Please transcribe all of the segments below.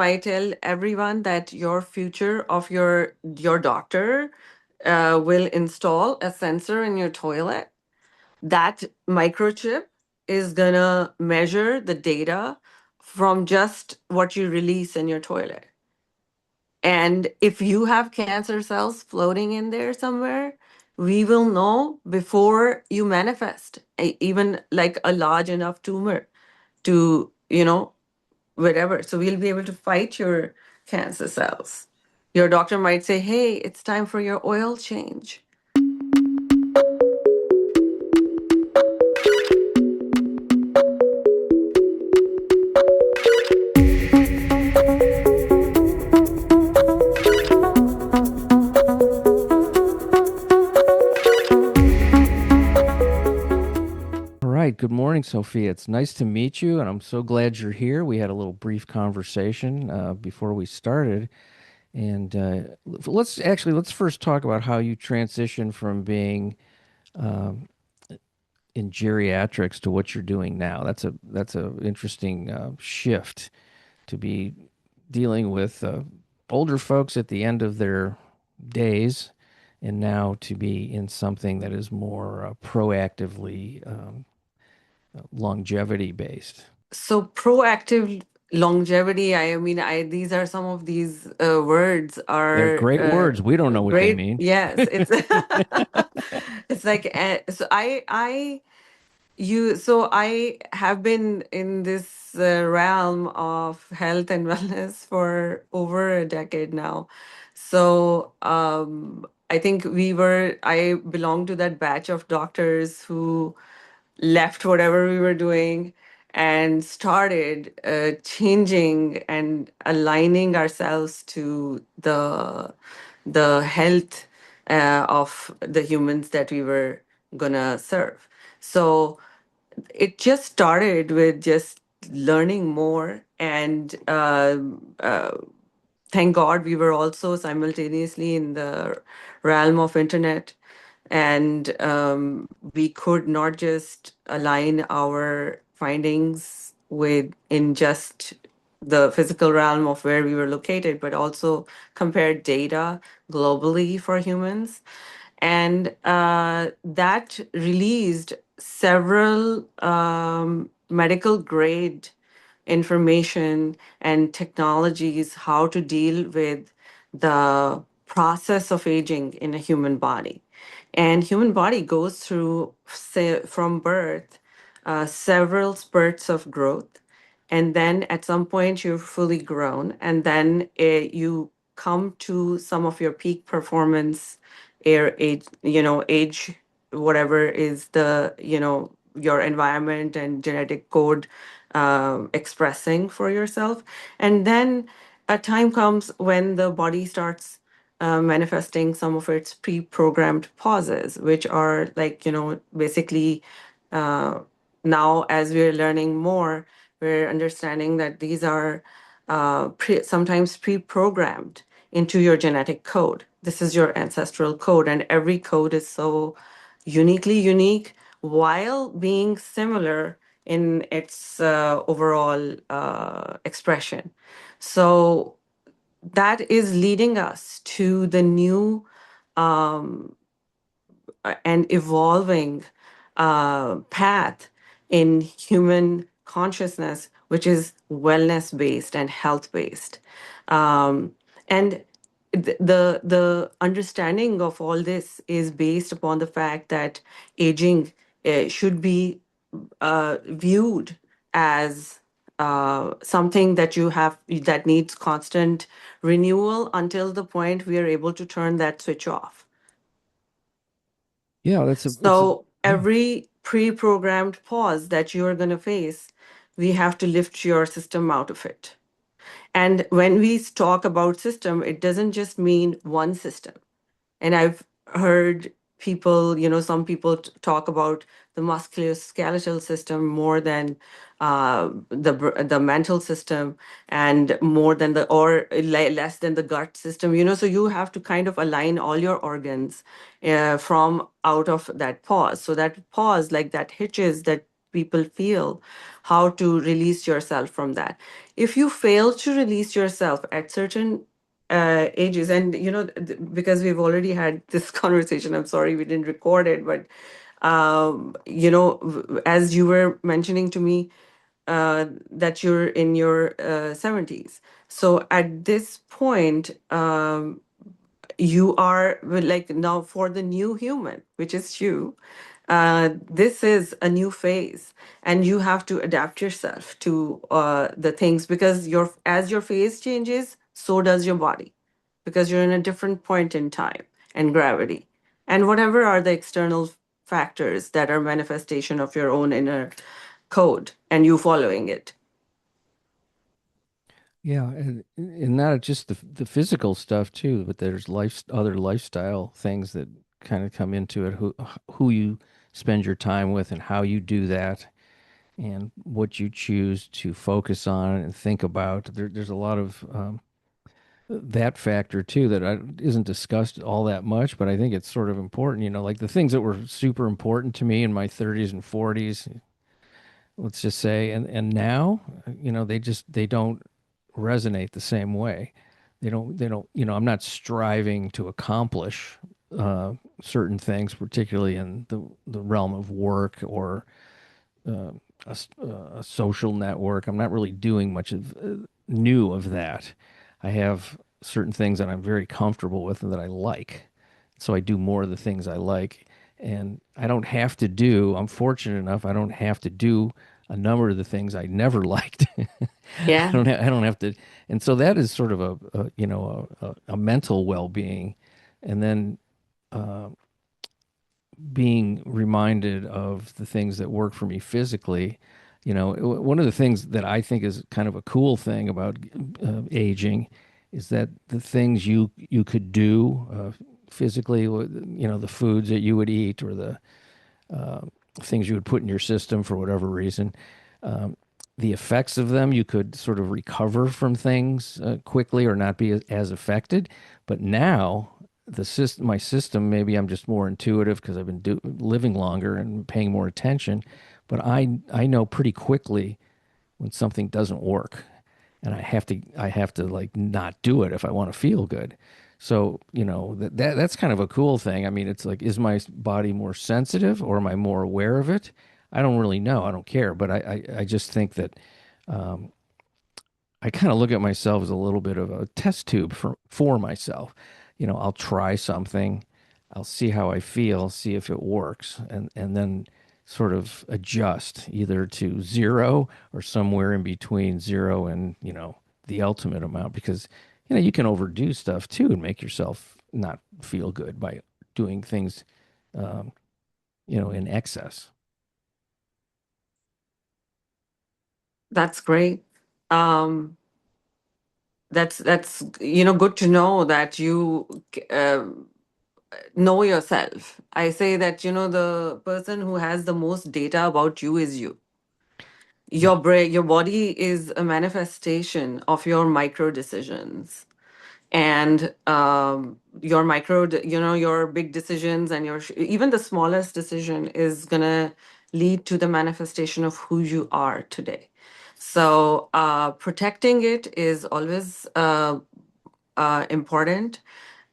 I tell everyone that your future of your doctor will install a sensor in your toilet. That microchip is gonna measure the data from just what you release in your toilet. And if you have cancer cells floating in there somewhere, we will know before you manifest, even like a large enough tumor to, whatever. So we'll be able to fight your cancer cells. Your doctor might say, hey, it's time for your oil change. All right. Good morning, Sophia. It's nice to meet you, and I'm so glad you're here. We had a little brief conversation before we started, and let's first talk about how you transitioned from being um, in geriatrics to what you're doing now. That's a interesting shift to be dealing with older folks at the end of their days, and now to be in something that is more proactively longevity based. So proactive longevity, I mean, I these are some of these words They're are great words. We don't know what they great. mean. Yes, it's it's like so I have been in this realm of health and wellness for over a decade now. So I think I belong to that batch of doctors who left whatever we were doing and started changing and aligning ourselves to the health of the humans that we were gonna serve. So it just started with just learning more and thank God we were also simultaneously in the realm of internet, and we could not just align our findings with in just the physical realm of where we were located, but also compare data globally for humans. And that released several medical grade information and technologies how to deal with the process of aging in a human body. And human body goes through, say, from birth, several spurts of growth, and then at some point you're fully grown, and then you come to some of your peak performance age, age, whatever is the, your environment and genetic code expressing for yourself. And then a time comes when the body starts manifesting some of its pre-programmed pauses, which are like, basically uh, now as we're learning more, we're understanding that these are sometimes pre-programmed into your genetic code. This is your ancestral code, and every code is so uniquely unique while being similar in its overall expression. So that is leading us to the new and evolving path in human consciousness, which is wellness based and health based. And the understanding of all this is based upon the fact that aging should be viewed as something that you have that needs constant renewal until the point we are able to turn that switch off. Yeah, it's a So yeah. every pre-programmed pause that you are going to face, we have to lift your system out of it. And when we talk about system, it doesn't just mean one system. And I've heard people, some people talk about the musculoskeletal system more than the mental system, and more than less than the gut system. So you have to kind of align all your organs from out of that pause. So that pause, like that hitches that people feel, how to release yourself from that. If you fail to release yourself at certain ages, and because we've already had this conversation, I'm sorry we didn't record it, but as you were mentioning to me, that you're in your 70s. So at this point, you are, well, like, now for the new human, which is you, this is a new phase, and you have to adapt yourself to the things, because as your phase changes, so does your body, because you're in a different point in time and gravity, and whatever are the external factors that are manifestation of your own inner code, and you following it. Yeah, and not just the physical stuff too, but there's other lifestyle things that kind of come into it. Who you spend your time with and how you do that, and what you choose to focus on and think about. There's a lot of that factor too that isn't discussed all that much, but I think it's sort of important. Like the things that were super important to me in my 30s and 40s, let's just say, and now, they don't resonate the same way. They don't. I'm not striving to accomplish certain things, particularly in the realm of work or uh, a social network. I'm not really doing much of new of that. I have certain things that I'm very comfortable with and that I like. So I do more of the things I like. And I don't have to do, I'm fortunate enough, I don't have to do a number of the things I never liked. Yeah. I don't have to. And so that is sort of a mental well-being. And then being reminded of the things that work for me physically. One of the things that I think is kind of a cool thing about aging is that the things you could do physically, the foods that you would eat or the things you would put in your system for whatever reason, um, the effects of them, you could sort of recover from things quickly or not be as affected. But now my system, maybe I'm just more intuitive because I've been living longer and paying more attention, but I know pretty quickly when something doesn't work, and I have to like not do it if I want to feel good. So, that's kind of a cool thing. I mean, it's like, is my body more sensitive or am I more aware of it? I don't really know. I don't care, but I just think that I kind of look at myself as a little bit of a test tube for myself. I'll try something, I'll see how I feel, see if it works, and then sort of adjust either to zero or somewhere in between zero and, the ultimate amount, because, you can overdo stuff too and make yourself not feel good by doing things, um, in excess. That's great. Um, that's good to know that you know yourself. I say that the person who has the most data about you is you. Yeah. Your brain, your body is a manifestation of your micro decisions, and your your big decisions, and even the smallest decision is gonna lead to the manifestation of who you are today. So protecting it is always important,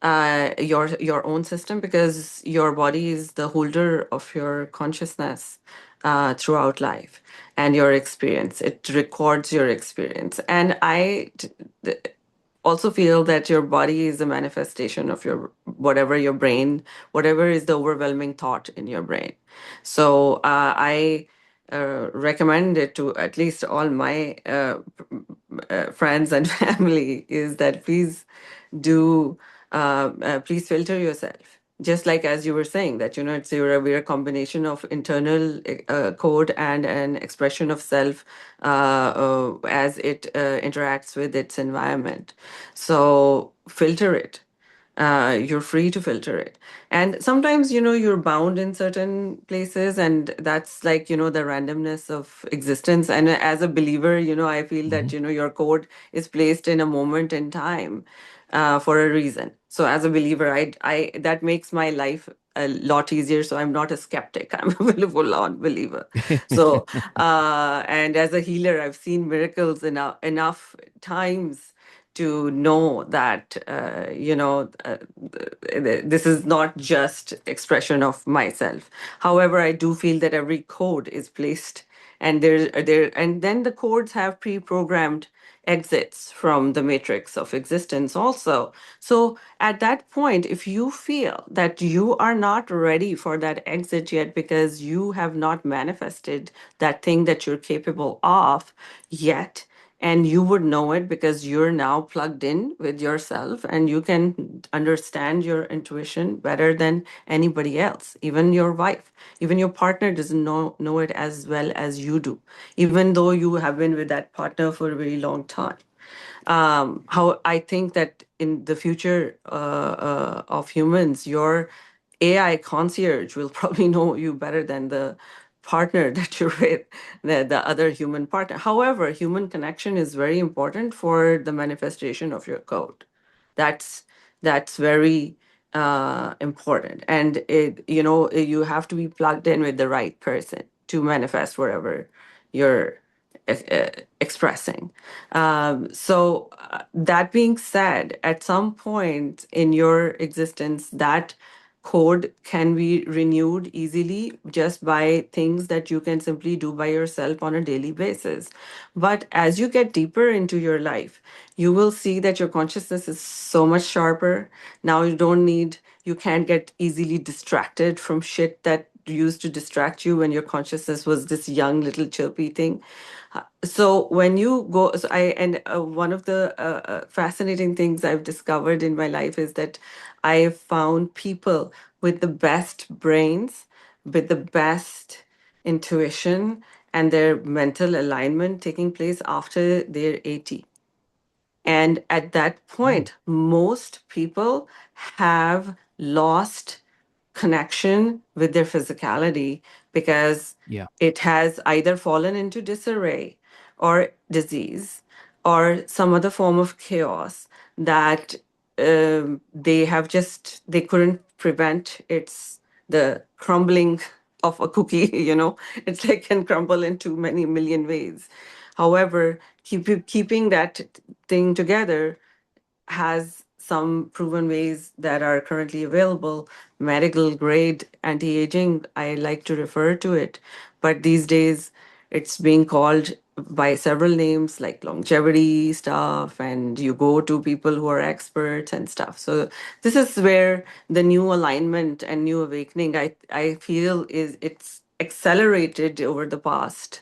your own system, because your body is the holder of your consciousness throughout life and your experience. It records your experience, and also feel that your body is a manifestation of your whatever your brain, whatever is the overwhelming thought in your brain. So I recommend it to at least all my friends and family, is that please filter yourself, just like as you were saying that it's we're a combination of internal code and an expression of self as it interacts with its environment. So filter it. You're free to filter it. And sometimes, you're bound in certain places, and that's like, the randomness of existence. And as a believer, I feel Hmm. that, your code is placed in a moment in time for a reason. So as a believer, that makes my life a lot easier. So I'm not a skeptic. I'm a full-on believer. So, and as a healer, I've seen miracles enough times to know that this is not just expression of myself. However, I do feel that every code is placed, and and then the codes have pre-programmed exits from the matrix of existence also. So at that point, if you feel that you are not ready for that exit yet because you have not manifested that thing that you're capable of yet, and you would know it because you're now plugged in with yourself and you can understand your intuition better than anybody else, even your wife, even your partner doesn't know it as well as you do, even though you have been with that partner for a very long time. How I think that in the future of humans, your AI concierge will probably know you better than the partner that you're with, the other human partner. However, human connection is very important for the manifestation of your code. That's that's very important, and you have to be plugged in with the right person to manifest whatever you're expressing. That being said, at some point in your existence, that code can be renewed easily just by things that you can simply do by yourself on a daily basis. But as you get deeper into your life, you will see that your consciousness is so much sharper. Now you can't get easily distracted from shit that used to distract you when your consciousness was this young little chirpy thing. So when you go, so I and one of the fascinating things I've discovered in my life is that I have found people with the best brains, with the best intuition, and their mental alignment taking place after they're 80. And at that Mm, point, most people have lost connection with their physicality because yeah. it has either fallen into disarray or disease or some other form of chaos that they couldn't prevent. It's the crumbling of a cookie, it's like can crumble into many million ways. However, keeping that thing together has some proven ways that are currently available. Medical grade anti-aging, I like to refer to it, but these days it's being called by several names like longevity stuff, and you go to people who are experts and stuff. So this is where the new alignment and new awakening, I feel, is it's accelerated over the past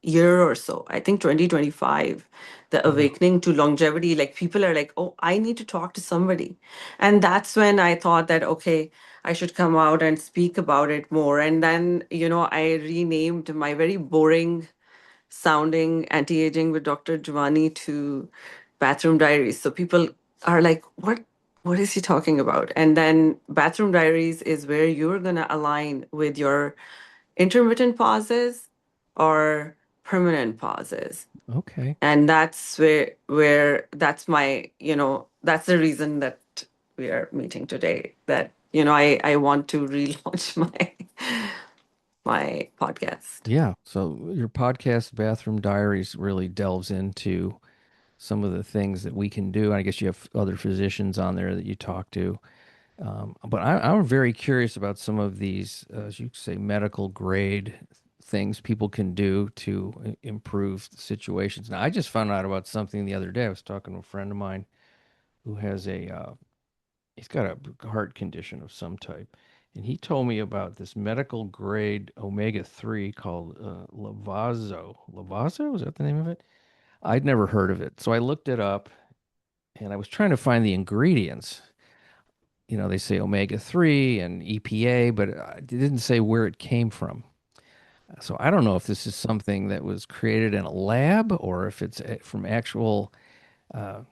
year or so. I think 2025, the Yeah. awakening to longevity, like people are like, oh, I need to talk to somebody. And that's when I thought that, okay, I should come out and speak about it more. And then, I renamed my very boring sounding anti-aging with Dr. Giovanni to Bathroom Diaries. So people are like, what is he talking about? And then Bathroom Diaries is where you're gonna align with your intermittent pauses or permanent pauses. Okay. And that's where that's my, that's the reason that we are meeting today. That, I want to relaunch my podcast. Yeah. So your podcast, Bathroom Diaries, really delves into some of the things that we can do. And I guess you have other physicians on there that you talk to. But I'm very curious about some of these, as you say, medical grade things people can do to improve situations. Now, I just found out about something the other day. I was talking to a friend of mine who has he's got a heart condition of some type. And he told me about this medical grade omega 3 called Lavazo. Lavazo? Is that the name of it? I'd never heard of it. So I looked it up and I was trying to find the ingredients. They say omega 3 and EPA, but it didn't say where it came from. So I don't know if this is something that was created in a lab or if it's from actual, uh,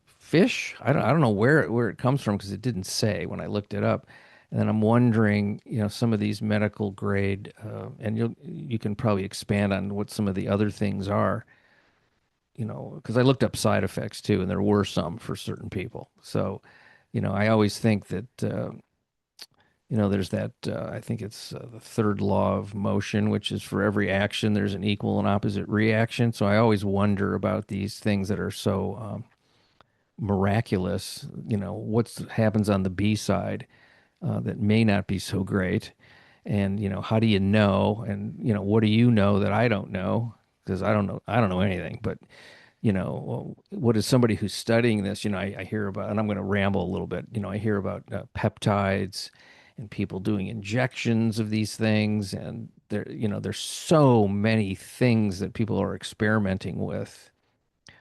fish. I don't know where it comes from because it didn't say when I looked it up. And then I'm wondering, some of these medical grade, and you can probably expand on what some of the other things are, because I looked up side effects too, and there were some for certain people. So I always think that there's that I think it's the third law of motion, which is for every action there's an equal and opposite reaction. So I always wonder about these things that are so miraculous. What happens on the B side that may not be so great, and how do you know? And what do you know that I don't know? Because I don't know anything. But what is somebody who's studying this? I hear about, and I'm going to ramble a little bit. I hear about peptides and people doing injections of these things, and there's so many things that people are experimenting with.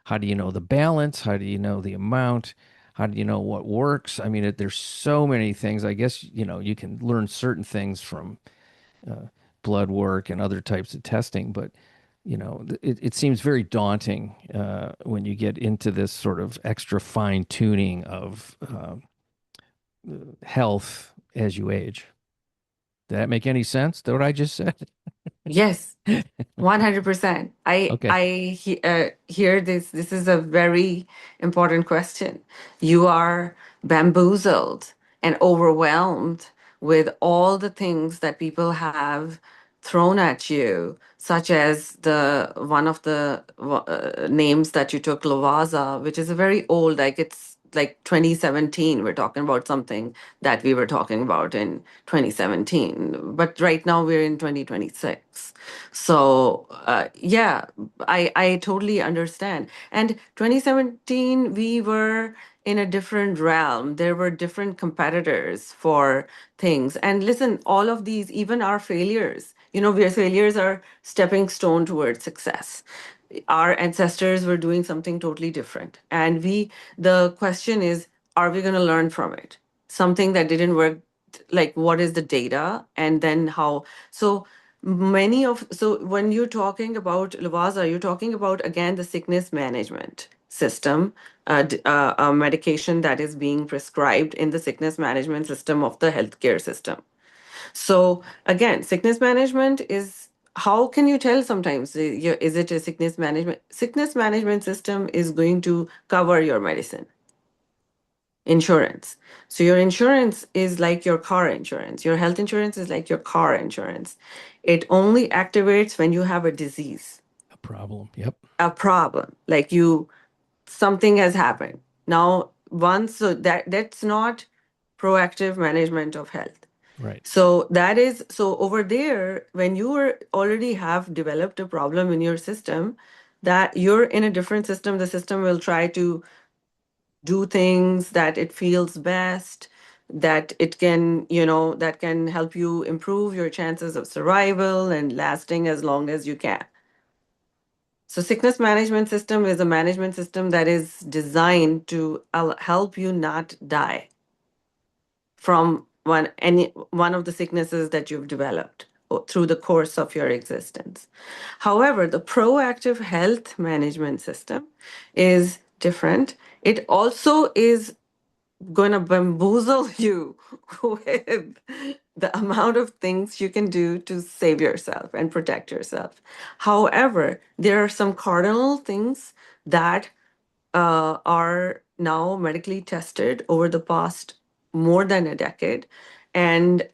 How do you know the balance? How do you know the amount? How do you know what works? I mean, there's so many things. I guess, you can learn certain things from uh, blood work and other types of testing, but, it seems very daunting when you get into this sort of extra fine tuning of health as you age. Did that make any sense? What I just said? Yes, 100%. Okay. Hear this. This is a very important question. You are bamboozled and overwhelmed with all the things that people have thrown at you, such as the one of the names that you took, Lovaza, which is a very old, like it's like 2017. We're talking about something that we were talking about in 2017, but right now we're in 2026. So yeah, I totally understand. And 2017, we were in a different realm. There were different competitors for things. And listen, all of these, even our failures, our failures are stepping stone towards success. Our ancestors were doing something totally different. And the question is, are we going to learn from it? Something that didn't work, like what is the data? And then how? So so when you're talking about Lavaza, you're talking about, again, the sickness management system, a medication that is being prescribed in the sickness management system of the healthcare system. So again, sickness management is, how can you tell sometimes, is it a sickness management? Sickness management system is going to cover your medicine, insurance. So your insurance is like your car insurance. Your health insurance is like your car insurance. It only activates when you have a disease, A problem. Yep. a problem, like something has happened. Now, once, so that's not proactive management of health. Right. So that is, so over there, when already have developed a problem in your system, that you're in a different system, the system will try to do things that it feels best, that it can, that can help you improve your chances of survival and lasting as long as you can. So sickness management system is a management system that is designed to help you not die from one of the sicknesses that you've developed through the course of your existence. However, the proactive health management system is different. It also is going to bamboozle you with the amount of things you can do to save yourself and protect yourself. However, there are some cardinal things that are now medically tested over the past more than a decade. And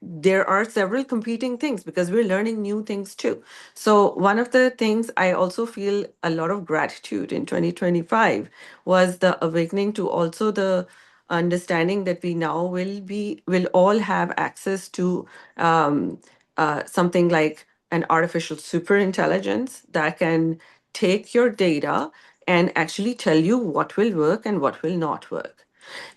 there are several competing things because we're learning new things too. So, one of the things I also feel a lot of gratitude in 2025 was the awakening to also the understanding that we now will all have access to something like an artificial super intelligence that can take your data and actually tell you what will work and what will not work.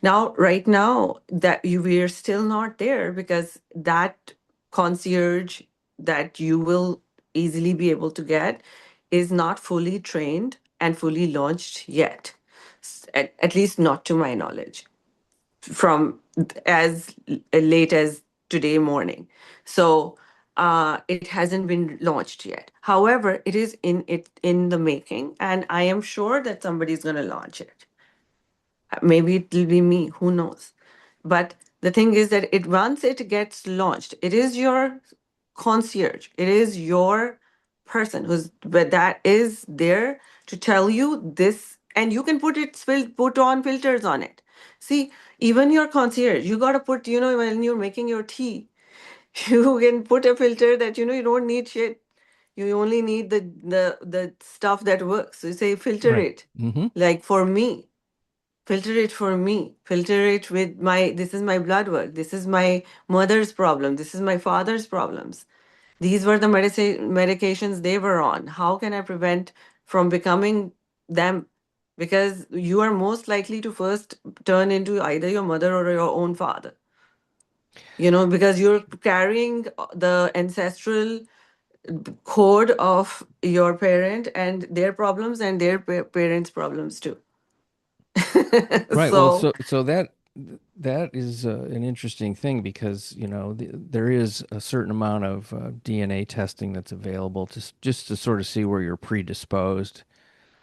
Now, right now, we're still not there because that concierge that you will easily be able to get is not fully trained and fully launched yet, at least not to my knowledge, from as late as today morning. So it hasn't been launched yet. However, it in the making, and I am sure that somebody's going to launch it. Maybe it will be me, who knows? But the thing is that it once it gets launched, it is your concierge. It is your person but that is there to tell you this, and you can put on filters on it. See, even your concierge, you gotta put, when you're making your tea, you can put a filter that you don't need shit. You only need the stuff that works. So you say filter Right. it. Hmm. Like for me, filter it for me. Filter it with this is my blood work. This is my mother's problem. This is my father's problems. These were the medications they were on. How can I prevent from becoming them? Because you are most likely to first turn into either your mother or your own father. Because you're carrying the ancestral code of your parent and their problems and their parents' problems too. Right. Well, So, so that is an interesting thing because, there is a certain amount of DNA testing that's available just to sort of see where you're predisposed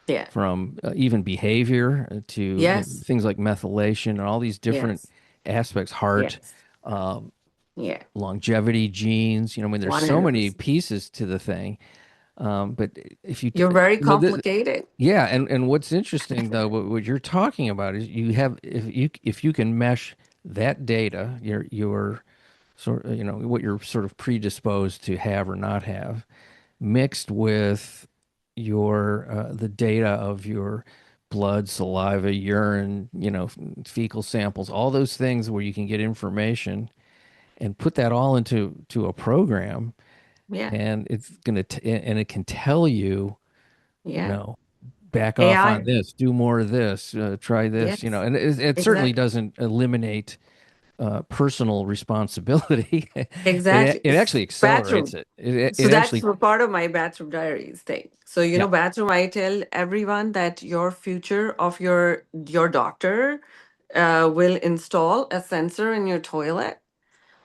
yeah. from even behavior to, Yes. things like methylation and all these different Yes. aspects, heart, Yes. um, Yeah. longevity, genes. I mean, there's so many 100%. pieces to the thing. But if you, You're very you know, th complicated. yeah, and what's interesting though, what you're talking about is you have if you can mesh that data, your sort of, what you're sort of predisposed to have or not have, mixed with your the data of your blood, saliva, urine, fecal samples, all those things where you can get information and put that all into a program, Yeah. and and it can tell you, you Yeah. know, back off on AI. this, do more of this, try this, Yes. and it certainly Exactly. doesn't eliminate personal responsibility. It Exactly. it actually accelerates Bathroom. it. It So it that's actually, a part of my bathroom diaries thing. So yeah. bathroom, I tell everyone that your future of your doctor will install a sensor in your toilet.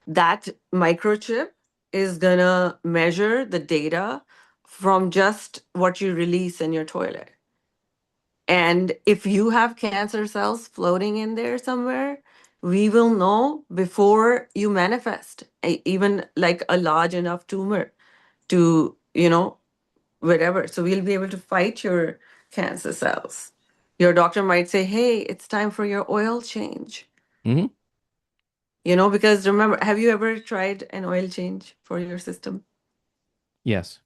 That microchip is gonna measure the data from just what you release in your toilet. And if you have cancer cells floating in there somewhere, we will know before you manifest, even like a large enough tumor to, whatever. So we'll be able to fight your cancer cells. Your doctor might say, hey, it's time for your oil change. Hmm. Because remember, have you ever tried an oil change for your system? Yes.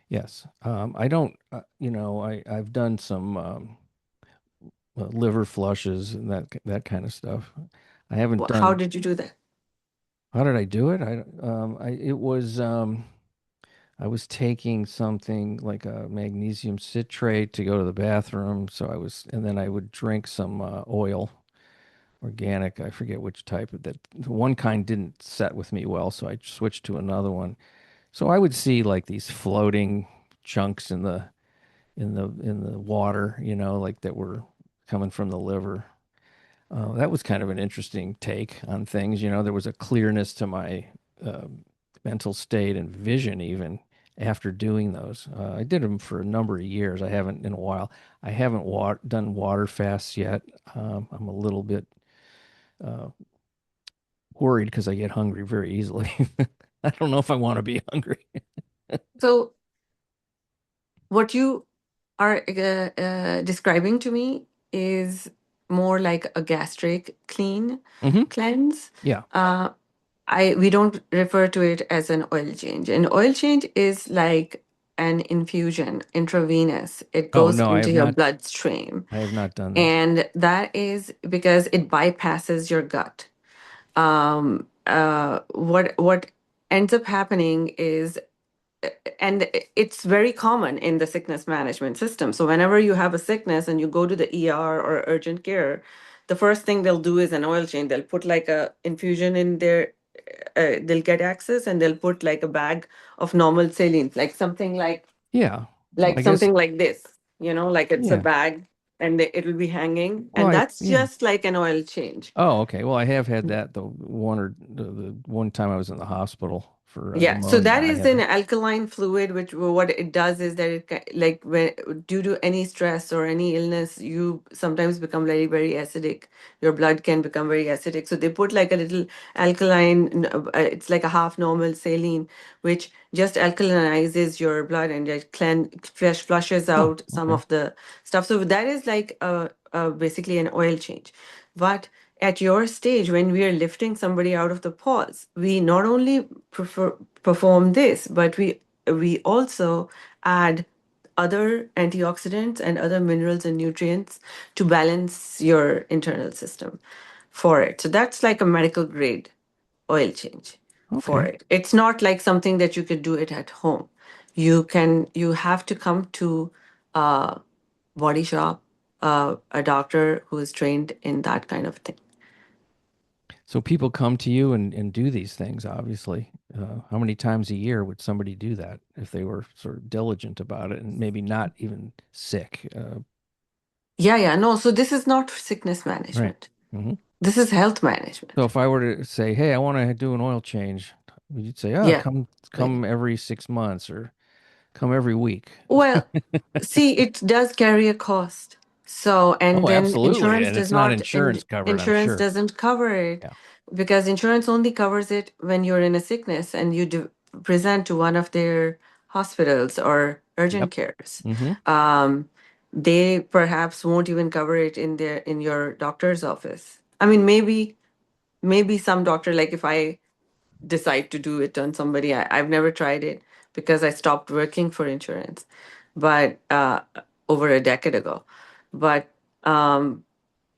Yes. I don't, I've done some liver flushes and that kind of stuff. I haven't How done. did you do that? How did I do it? It was, I was taking something like a magnesium citrate to go to the bathroom. And then I would drink some oil, organic. I forget which type. That one kind didn't set with me well, so I switched to another one. So I would see like these floating chunks in the water, like that were coming from the liver. That was kind of an interesting take on things. There was a clearness to my uh, mental state and vision even after doing those. I did them for a number of years. I haven't in a while. I haven't done water fasts yet. I'm a little bit uh, worried because I get hungry very easily. I don't know if I want to be hungry. So, what you are describing to me is more like a gastric Hmm. cleanse. Yeah. Uh, we don't refer to it as an oil change. An oil change is like an infusion, intravenous. It Oh goes no, I into have your not. bloodstream, I have not done that. and that is because it bypasses your gut. What ends up happening is, and it's very common in the sickness management system. So whenever you have a sickness and you go to the ER or urgent care, the first thing they'll do is an oil change. They'll put like a infusion in there. They'll get access and they'll put like a bag of normal saline, like something Yeah. Well, like I guess. something like this. Like it's a Yeah. bag and it will be hanging, Well, and that's yeah. just like an oil change. Oh, okay. Well, I have had that the one time I was in the hospital for Yeah, so pneumonia. that I is had an it. alkaline fluid, which what it does is that like when due to any stress or any illness, you sometimes become very, very acidic. Your blood can become very acidic. So they put like a little alkaline, it's like a half normal saline, which just alkalinizes your blood and just flushes Oh, out some okay. of the stuff. So that is like basically an oil change. But at your stage, when we are lifting somebody out of the pause, we not only perform this, but we also add other antioxidants and other minerals and nutrients to balance your internal system for it. So that's like a medical grade oil change for Okay. it. It's not like something that you could do it at home. You have to come to a body shop, a doctor who is trained in that kind of thing. So people come to you and do these things, obviously. How many times a year would somebody do that if they were sort of diligent about it and maybe not even sick? Yeah, yeah. No, so this is not sickness Right. management. Hmm. This is health So management. if I were to say, "Hey, I want to do an oil change," you'd say, "Oh, Yeah. come Like, every 6 months or come every week." well, see, it does carry a cost. So, and Oh, then absolutely. And it's not insurance covered, I'm insurance sure. doesn't cover it Yeah. because insurance only covers it when you're in a sickness and you present to one of their hospitals or urgent Yep. cares. Hmm. Um, they perhaps won't even cover it in your doctor's office. I mean, maybe some doctor, like if I decide to do it on somebody. I've never tried it because I stopped working for insurance, but over a decade ago. But um,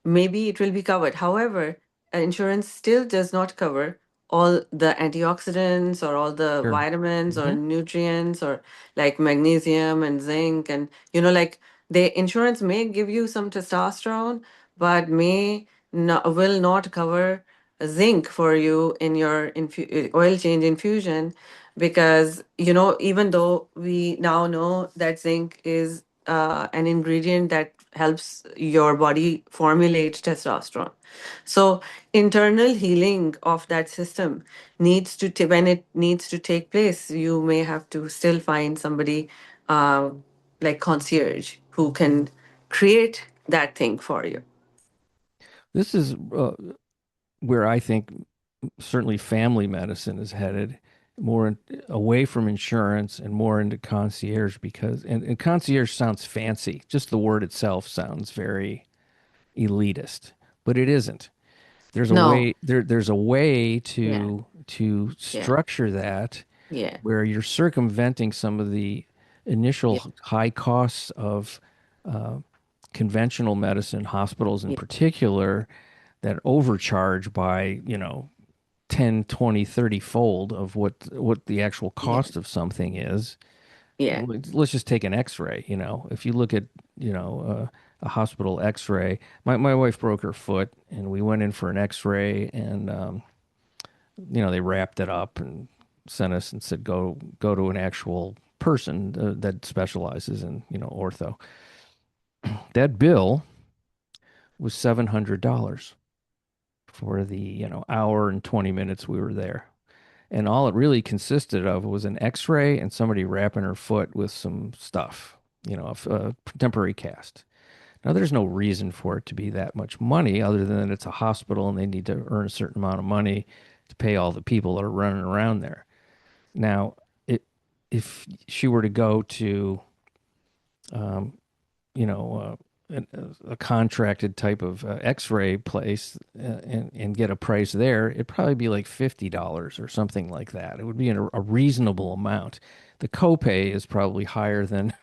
maybe it will be covered. However, insurance still does not cover all the antioxidants or all the Sure. vitamins or Hmm. nutrients or like magnesium and zinc and like the insurance may give you some testosterone but may not, will not cover zinc for you in your oil change infusion because even though we now know that zinc is an ingredient that helps your body formulate testosterone. So internal healing of that system needs to when it needs to take place, you may have to still find somebody uh, like concierge who can create that thing for you. This is where I think certainly family medicine is headed away from insurance and more into concierge because, and concierge sounds fancy. Just the word itself sounds very elitist, but it isn't. No. There's a way Yeah. to Yeah. structure that Yeah. where you're circumventing some of the Yeah. initial high costs of uh, conventional medicine, hospitals in Yeah. particular, that overcharge by, 10, 20, 30 fold of what the actual Yeah. cost of something is. Yeah. Let's just take an x-ray. If you look at, a hospital x-ray, my wife broke her foot and we went in for an x-ray and, they wrapped it up and sent us and said, go to an actual person that specializes in, ortho. That bill was $700 for the, hour and 20 minutes we were there. And all it really consisted of was an x-ray and somebody wrapping her foot with some stuff, a temporary cast. Now, there's no reason for it to be that much money other than it's a hospital and they need to earn a certain amount of money to pay all the people that are running around there. Now, if she were to go to, um, you know, a contracted type of X-ray place and get a price there, it'd probably be like $50 or something like that. It would be a reasonable amount. The copay is probably higher than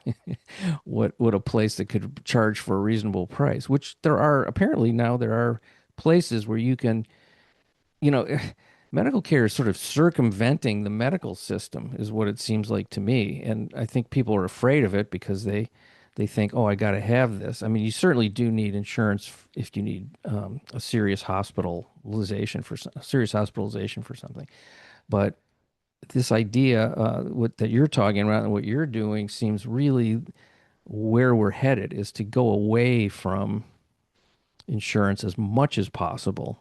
what a place that could charge for a reasonable price. Which there are places where you can, you know, medical care is sort of circumventing the medical system, is what it seems like to me. And I think people are afraid of it because they think, oh, I got to have this. I mean, you certainly do need insurance if you need a serious hospitalization for something. But this idea, that you're talking about and what you're doing seems really where we're headed is to go away from insurance as much as possible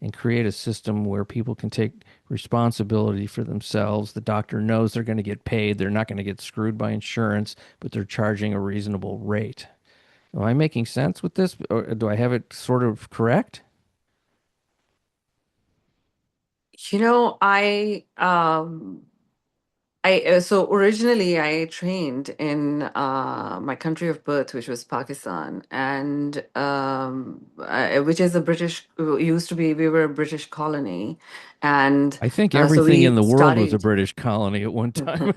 and create a system where people can take responsibility for themselves. The doctor knows they're going to get paid. They're not going to get screwed by insurance, but they're charging a reasonable rate. Am I making sense with this, or do I have it sort of correct? You know, so originally I trained in my country of birth, which was Pakistan, and which is a British, used to be, we were a British colony, and I think so everything in we the world was a studied. British colony at one time.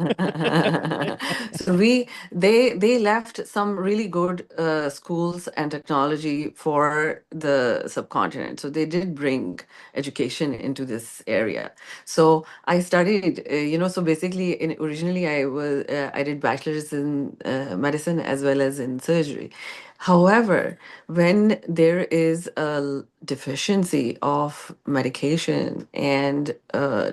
So they left some really good schools and technology for the subcontinent. So they did bring education into this area. So I studied, so basically, originally I did bachelor's in medicine as well as in surgery. However, when there is a deficiency of medication and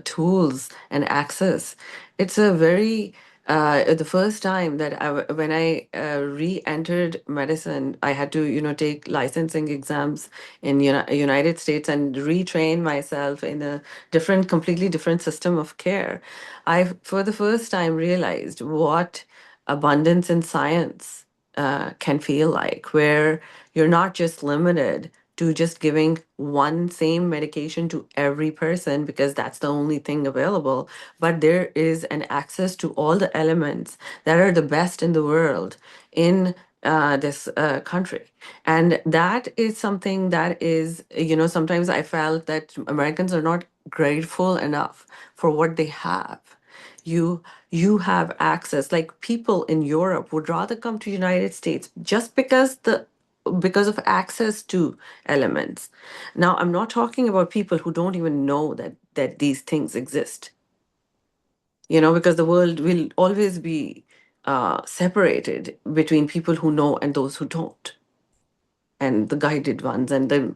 tools and access, it's a very the first time that when I re-entered medicine, I had to, take licensing exams in United States and retrain myself in a completely different system of care. I, for the first time, realized what abundance in science can feel like, where you're not just limited to just giving one same medication to every person because that's the only thing available, but there is an access to all the elements that are the best in the world in this country. And that is something that is, sometimes I felt that Americans are not grateful enough for what they have. You have access, like people in Europe would rather come to United States just because of access to elements. Now, I'm not talking about people who don't even know that these things exist, because the world will always be separated between people who know and those who don't, and the guided ones and the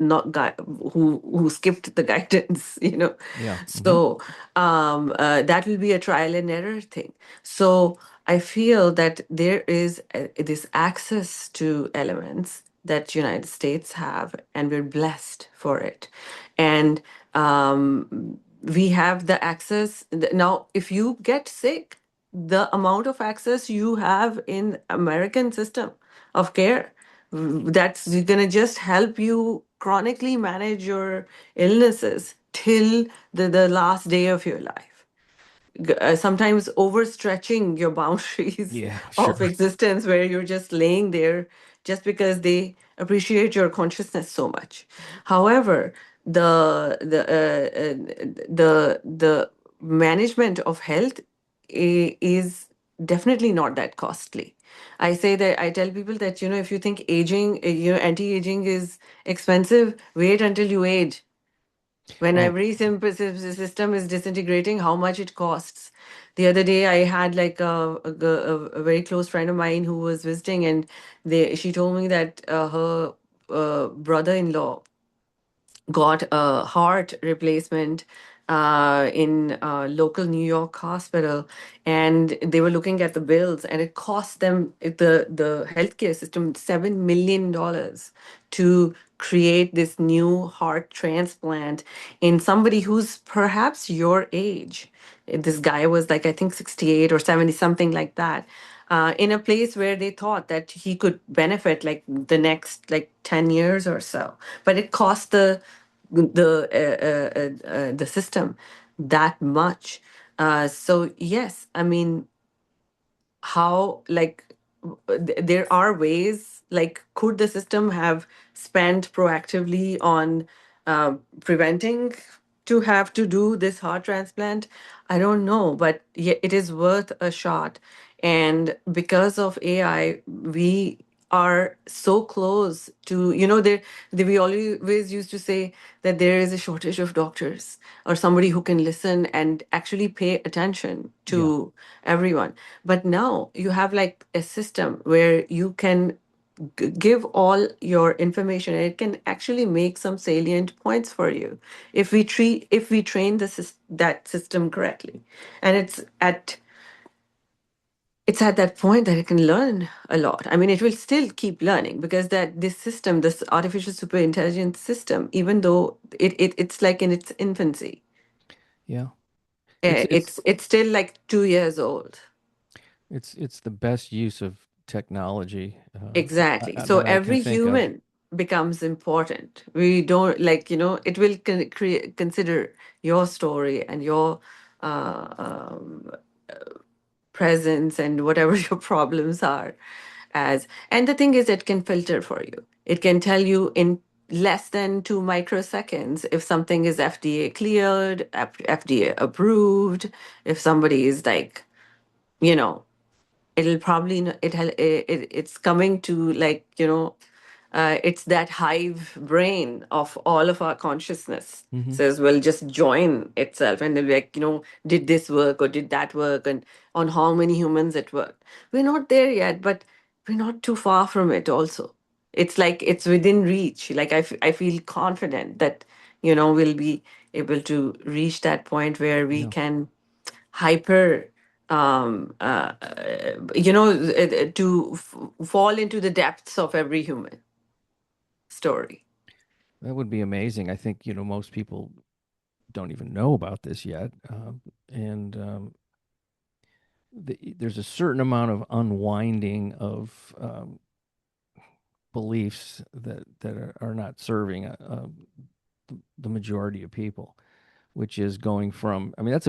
not guy who skipped the guidance. Yeah. Hmm. So that will be a trial and error thing. So I feel that there is this access to elements that United States have, and we're blessed for it. And we have the access now. If you get sick, the amount of access you have in American system of care, that's gonna just help you chronically manage your illnesses till the last day of your life. Sometimes overstretching your boundaries Yeah, of sure. existence, where you're just laying there just because they appreciate your consciousness so much. However, the management of health is definitely not that costly. I say that I tell people that, if you think aging, anti-aging is expensive, wait until you age. When Oh, every system is disintegrating, how much it costs. The other day, I had like a very close friend of mine who was visiting, and she told me that her brother-in-law got a heart replacement in a local New York hospital, and they were looking at the bills, and it cost them, the healthcare system, $7 million to create this new heart transplant in somebody who's perhaps your age. This guy was like, I think 68 or 70, something like that. In a place where they thought that he could benefit like the next like 10 years or so, but it cost the system that much. So yes, I mean, how, like, there are ways, like, could the system have spent proactively on preventing to have to do this heart transplant? I don't know, but it is worth a shot. And because of AI, we are so close to, we always used to say that there is a shortage of doctors or somebody who can listen and actually pay attention yeah. to everyone. But now you have like a system where you can give all your information, and it can actually make some salient points for you if we train that system correctly. And it's at that point that it can learn a lot. I mean, it will still keep learning because that this system, this artificial super intelligence system, even though it's like in its infancy, Yeah. It's it's still like 2 years old. it's the best use of technology Exactly. So that I can every think of. human becomes important. We don't like, it will consider your story and your uh, um, presence and whatever your problems are as. And the thing is, it can filter for you. It can tell you in less than 2 microseconds if something is FDA cleared, FDA approved, if somebody is like, you know, it'll probably it's coming to like, it's that hive brain of all of our consciousness Hmm. says, well, just join itself, and they'll be like, did this work or did that work, and on how many humans it worked. We're not there yet, but we're not too far from it also. It's like it's within reach. Like I feel confident that we'll be able to reach that point where we Yeah, can hyper to fall into the depths of every human story. that would be amazing. I think, most people don't even know about this yet. And there's a certain amount of unwinding of beliefs that are not serving the majority of people, which is going from, I mean, that's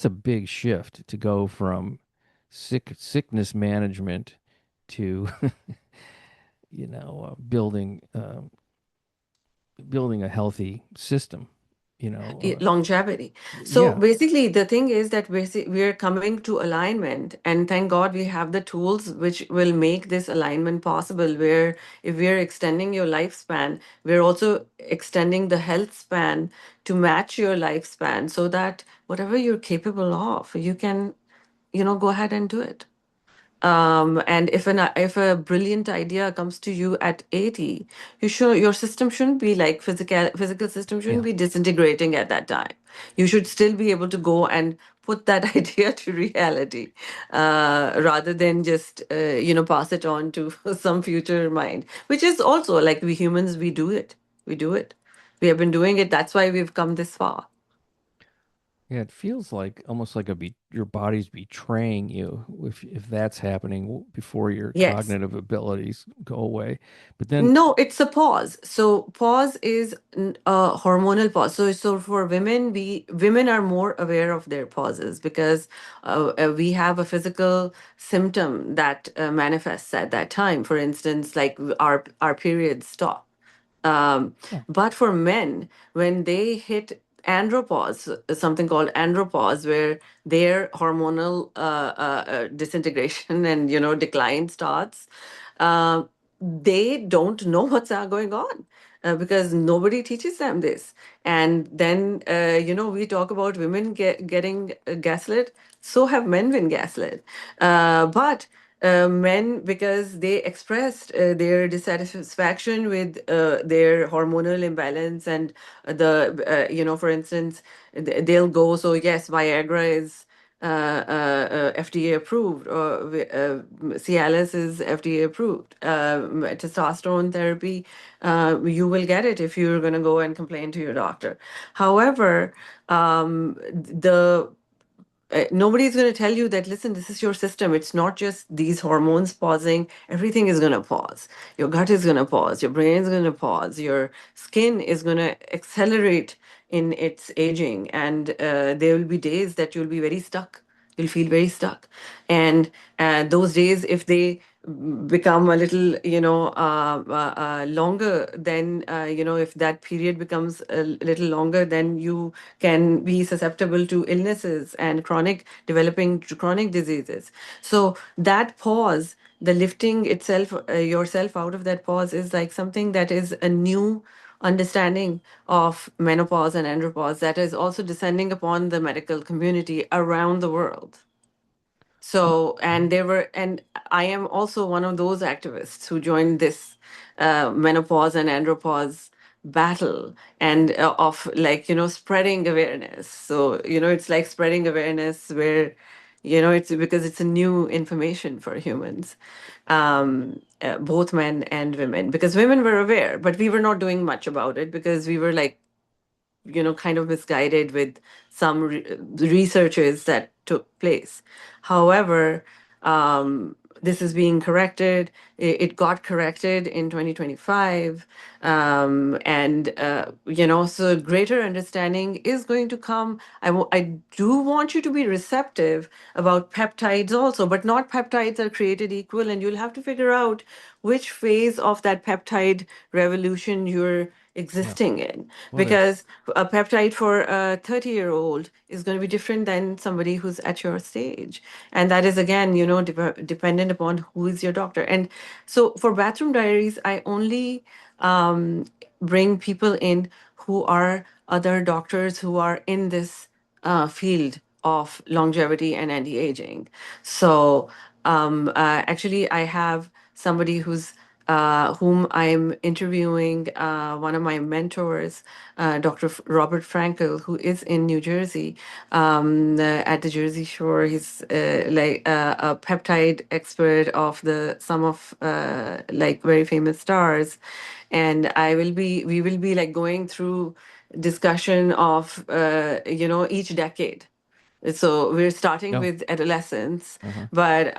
a big shift to go from sickness management to building a healthy system. You know, Longevity. So yeah, basically, the thing is that we're coming to alignment, and thank God we have the tools which will make this alignment possible. Where if we're extending your lifespan, we're also extending the health span to match your lifespan so that whatever you're capable of, you can, go ahead and do it. And if a brilliant idea comes to you at 80, your system shouldn't be like physical system shouldn't yeah, be disintegrating at that time. You should still be able to go and put that idea to reality, rather than just pass it on to some future mind, which is also like we humans, we do it, we have been doing it. That's why we've come this far. yeah. It feels like almost like your body's betraying you if that's happening before your Yes. cognitive abilities go away. But then, No, it's a pause. So pause is a hormonal pause. So for women, women are more aware of their pauses because we have a physical symptom that manifests at that time. For instance, like our periods stop. Um, oh, but for men, when they hit andropause, something called andropause, where their hormonal disintegration and decline starts, uh, they don't know what's going on. Because nobody teaches them this. And then, we talk about women getting gaslit. So have men been gaslit. But men, because they expressed their dissatisfaction with their hormonal imbalance, and for instance, they'll go, so yes, Viagra is FDA approved, or Cialis is FDA approved. Testosterone therapy, you will get it if you're going to go and complain to your doctor. However, the nobody's going to tell you that, listen, this is your system. It's not just these hormones pausing. Everything is going to pause. Your gut is going to pause. Your brain is going to pause. Your skin is going to accelerate in its aging. And there will be days that you'll be very stuck. You'll feel very stuck. And those days, if they become a little, longer, then, if that period becomes a little longer, then you can be susceptible to illnesses and developing chronic diseases. So that pause, the lifting itself, yourself out of that pause, is like something that is a new understanding of menopause and andropause that is also descending upon the medical community around the world. So, and I am also one of those activists who joined this menopause and andropause battle, and of like, spreading awareness. So, it's like spreading awareness where, It's because it's a new information for humans, both men and women, because women were aware, but we were not doing much about it because we were like, kind of misguided with some researches that took place. However, this is being corrected. It got corrected in 2025. So greater understanding is going to come. I do want you to be receptive about peptides also, but not peptides are created equal, and you'll have to figure out which phase of that peptide revolution you're Yeah. existing in, Well, there's because a peptide for a 30-year-old is going to be different than somebody who's at your stage, and that is again, dependent upon who is your doctor. And so for Bathroom Diaries, I only bring people in who are other doctors who are in this field of longevity and anti-aging. So actually, I have somebody whom I'm interviewing, one of my mentors, Dr. Robert Frankel, who is in New Jersey, at the Jersey Shore. He's like a peptide expert of the some of like very famous stars, and we will be like going through discussion of each decade. So we're starting no. with adolescence, Uh-huh. but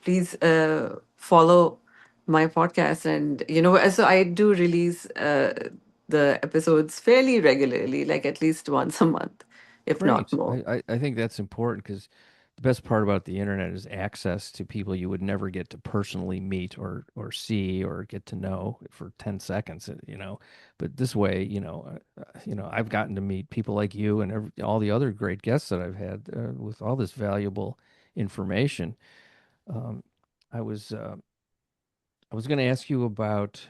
please follow my podcast, and so I do release the episodes fairly regularly, like at least once a month, if not Great. more. I think that's important because the best part about the internet is access to people you would never get to personally meet or see or get to know for 10 seconds, But this way, I've gotten to meet people like you and all the other great guests that I've had with all this valuable information. Um, I was I was going to ask you about,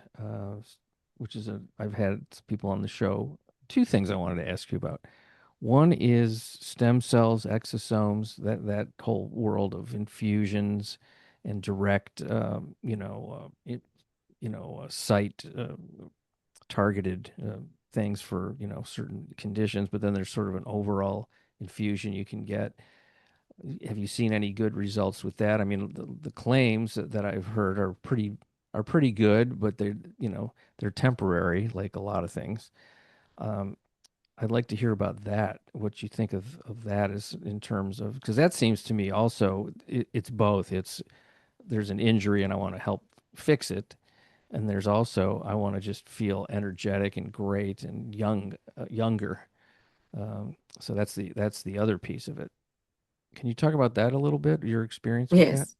which is I've had people on the show. Two things I wanted to ask you about. One is stem cells, exosomes, that whole world of infusions and direct, site targeted things for certain conditions. But then there's sort of an overall infusion you can get. Have you seen any good results with that? I mean, the claims that I've heard are pretty good, but they're temporary, like a lot of things. Um, I'd like to hear about that. What you think of that is in terms of, because that seems to me also it's both. There's an injury and I want to help fix it, and there's also I want to just feel energetic and great and younger. So that's the other piece of it. Can you talk about that a little bit? Your experience with that? Yes,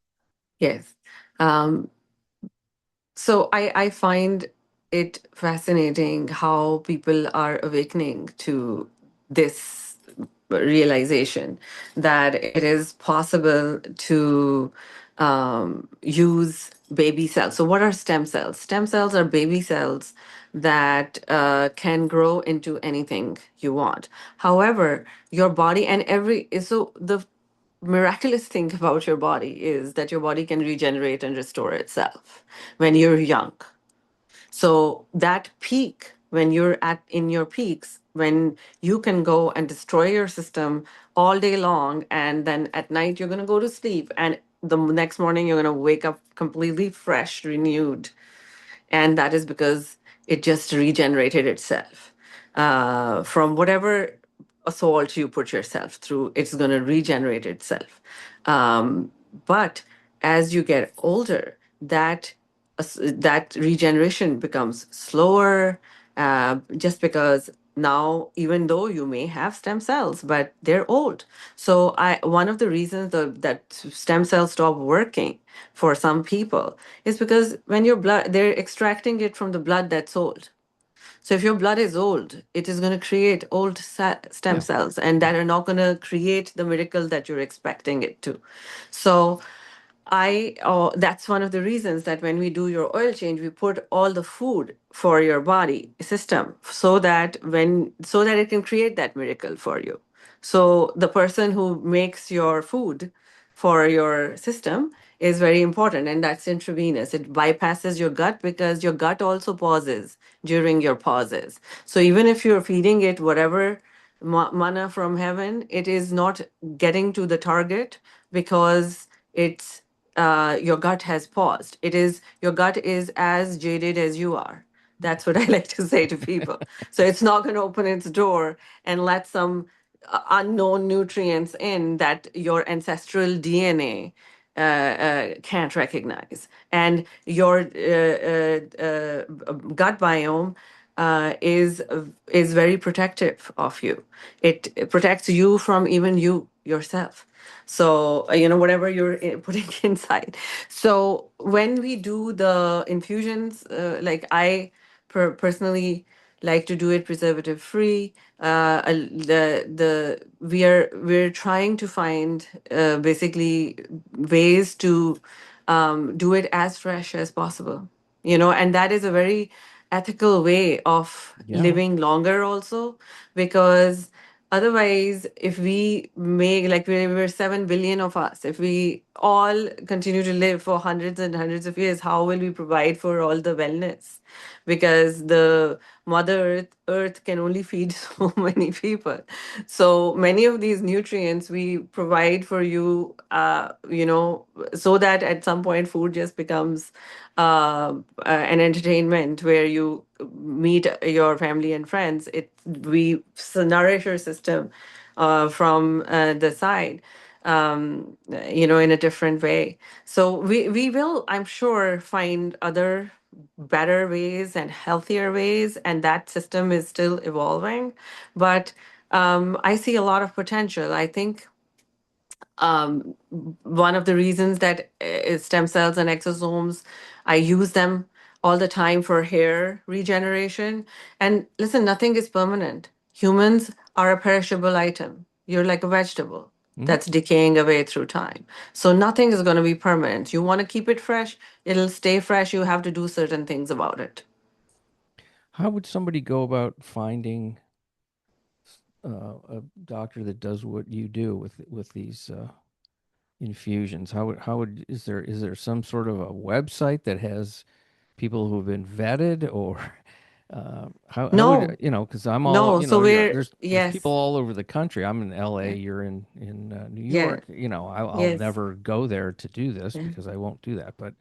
yes. Um, So I find it fascinating how people are awakening to this realization that it is possible to use baby cells. So what are stem cells? Stem cells are baby cells that can grow into anything you want. However, your body and every so the miraculous thing about your body is that your body can regenerate and restore itself when you're young. So that peak, when you're at in your peaks, when you can go and destroy your system all day long, and then at night you're going to go to sleep, and the next morning you're going to wake up completely fresh, renewed, and that is because it just regenerated itself from whatever assault you put yourself through. It's going to regenerate itself. But as you get older, that regeneration becomes slower, just because now, even though you may have stem cells, but they're old. So I one of the reasons that stem cells stop working for some people is because when your blood, they're extracting it from the blood that's old. So if your blood is old, it is going to create old stem Yeah. cells, and Yeah. that are not going to create the miracle that you're expecting it to. So that's one of the reasons that when we do your oil change, we put all the food for your body system so that it can create that miracle for you. So the person who makes your food for your system is very important, and that's intravenous. It bypasses your gut because your gut also pauses during your pauses. So even if you're feeding it whatever manna from heaven. It is not getting to the target because it's your gut has paused. It is your gut is as jaded as you are. That's what I like to say to people. So it's not going to open its door and let some unknown nutrients in that your ancestral DNA can't recognize. And your gut biome is very protective of you. It protects you from even you yourself. So whatever you're putting inside. So when we do the infusions, like I personally like to do it preservative free. The we're trying to find basically ways to do it as fresh as possible, and that is a very ethical way of Yeah. living longer also, because otherwise if we make like we're 7 billion of us, if we all continue to live for hundreds and hundreds of years, how will we provide for all the wellness? Because the mother earth can only feed so many people. So many of these nutrients we provide for you, so that at some point food just becomes an entertainment where you meet your family and friends. We nourish your system from the side, in a different way. So we will, I'm sure, find other better ways and healthier ways, and that system is still evolving. But I see a lot of potential. I think one of the reasons that is stem cells and exosomes, I use them all the time for hair regeneration. And listen, nothing is permanent. Humans are a perishable item. You're like a vegetable Mhm. that's decaying away through time. So nothing is going to be permanent. You want to keep it fresh, it'll stay fresh. You have to do certain things about it. How would somebody go about finding a doctor that does what you do with these infusions? How would is there some sort of a website that has people who've been vetted, or how would No, because I'm all no. So we're, there's people yes, all over the country. I'm in L.A. yeah, You're in New yeah, York. I'll yes. never go there to do this Yeah. because I won't do that. But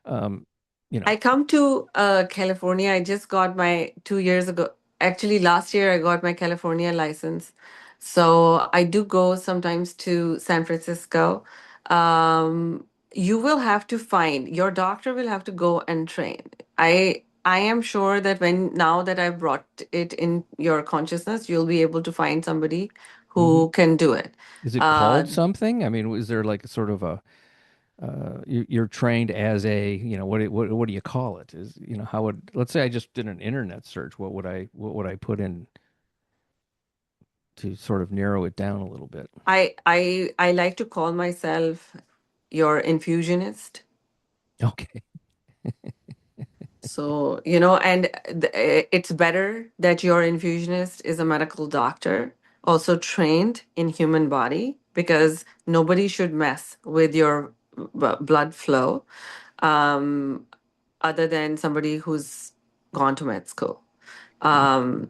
um, you I know, come to California. I just got my 2 years ago. Actually, last year I got my California license. So I do go sometimes to San Francisco. You will have to find your doctor will have to go and train. I am sure that now that I've brought it in your consciousness, you'll be able to find somebody hmm who can do it. is it Uh, called something? I mean, is there like sort of a you're trained as a, what do you call it? Is, how would, let's say I just did an internet search, what would I put in to sort of narrow it down a little bit? I like to call myself your infusionist. Okay. So, and it's better that your infusionist is a medical doctor, also trained in human body, because nobody should mess with your blood flow, um, other than somebody who's gone to med school. Mm,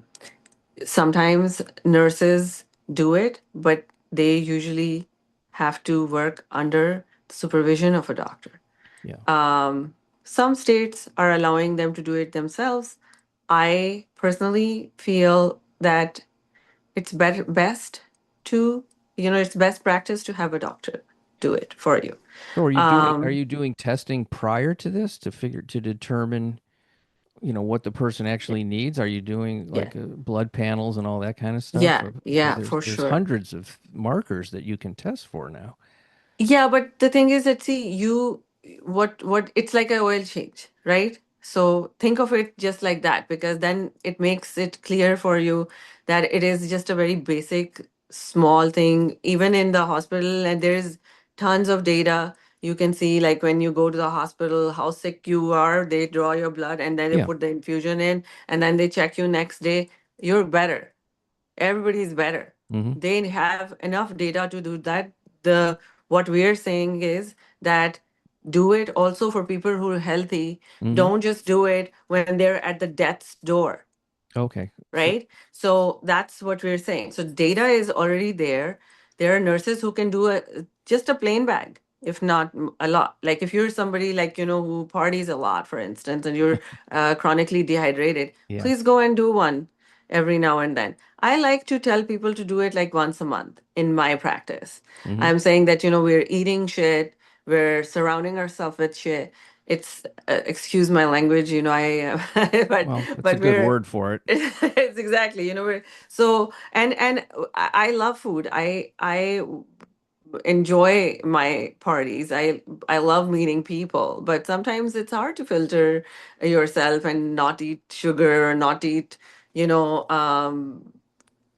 Sometimes nurses do it, but they usually have to work under the supervision of a doctor. yeah. Some states are allowing them to do it themselves. I personally feel that it's best to, it's best practice to have a doctor do it for you. So are Um, you doing testing prior to this to determine, what the person actually needs? Are you doing yeah, like blood panels and all that kind of stuff? yeah, So yeah, there's for there's sure. hundreds of markers that you can test for now. Yeah, but the thing is that, see, what it's like an oil change, right? So think of it just like that, because then it makes it clear for you that it is just a very basic small thing. Even in the hospital, and there's tons of data. You can see, like, when you go to the hospital, how sick you are, they draw your blood and then they Yeah. put the infusion in, and then they check you next day, you're better. Everybody's better. hmm They have enough data to do that. The What we're saying is that do it also for people who are healthy. hmm Don't just do it when they're at the death's door. Okay. So, right? So that's what we're saying. So data is already there. There are nurses who can do just a plain bag, if not a lot. Like if you're somebody like, who parties a lot, for instance, and you're chronically dehydrated, yeah. please go and do one every now and then. I like to tell people to do it like once a month in my practice. Hmm. I'm saying that, we're eating shit, we're surrounding ourselves with shit. It's excuse my language, Well, that's a but good we're word for it. it's exactly, we're so and I love food. I enjoy my parties. I love meeting people, but sometimes it's hard to filter yourself and not eat sugar or not eat, you know, um,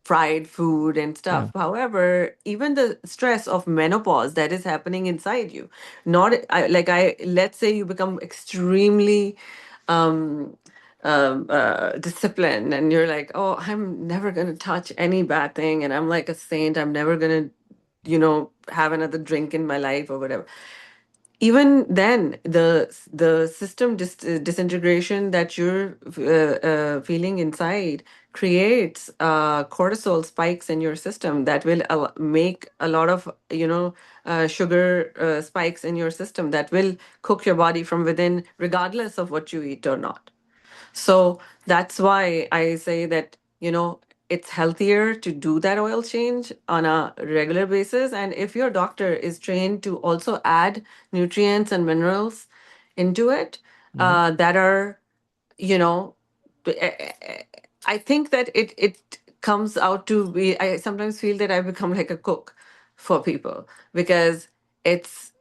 fried food and Yeah. stuff. However, even the stress of menopause that is happening inside you, not let's say you become extremely um, disciplined and you're like, oh, I'm never going to touch any bad thing. And I'm like a saint. I'm never going to, have another drink in my life or whatever. Even then, the system disintegration that you're feeling inside creates cortisol spikes in your system that will make a lot of sugar spikes in your system that will cook your body from within regardless of what you eat or not. So that's why I say that, it's healthier to do that oil change on a regular basis. And if your doctor is trained to also add nutrients and minerals into it, Hmm. that are, you know, I I think that it comes out to be, I sometimes feel that I become like a cook for people because it's,